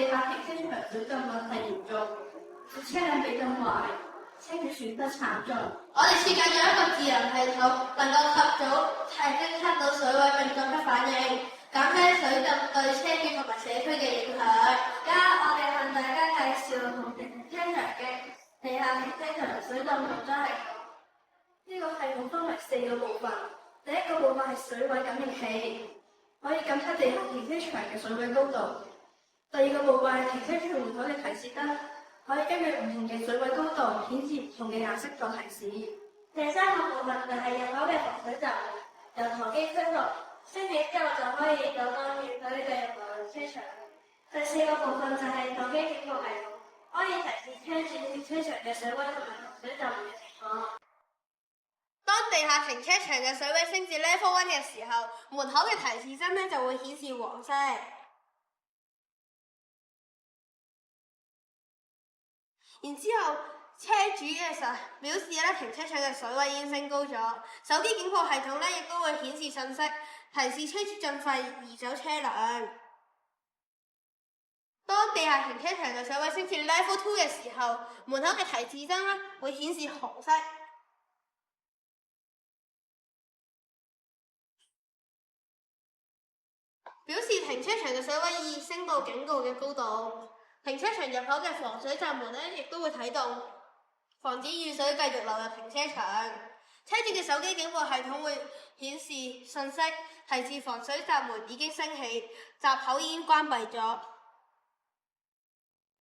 地下停車場水浸問題嚴重，車輛被浸壞，車主損失慘重。我哋設計咗一個智能系統，能夠及早偵測到水位並作出反應，減低水浸對車主同埋社區嘅影響。而家我哋向大家介紹同停車場嘅地下停車場水浸防災系統。呢個系統分為4個部分，第一個部分係水位感應器，可以監測地下停車場嘅水位高度。第二個部分係停車場門口嘅提示燈，可以根據唔同嘅水位高度顯示唔同嘅顏色作提示。第三個部分就係入口嘅防水閘門，由台機推落，升起之後就可以有當遠水嘅入流車場。第四個部分就係台機警報系統，可以提示車主停車場嘅水位同埋防水閘門嘅情況。當地下停車場嘅水位升至 level 1嘅時候，門口嘅提示燈就會顯示黃色。然之後，車主嘅時候表示停車場嘅水位已經升高咗，手機警報系統亦都會顯示信息，提示車主盡快移走車輛。當地下停車場嘅水位升至 level 2嘅時候，門口嘅提示燈會顯示紅色。表示停車場嘅水位已升到警告嘅高度，停車場入口嘅防水閘門亦都會啟動，防止雨水繼續流入停車場。車主嘅手機警報系統會顯示信息，提示防水閘門已經升起，閘口已經關閉咗。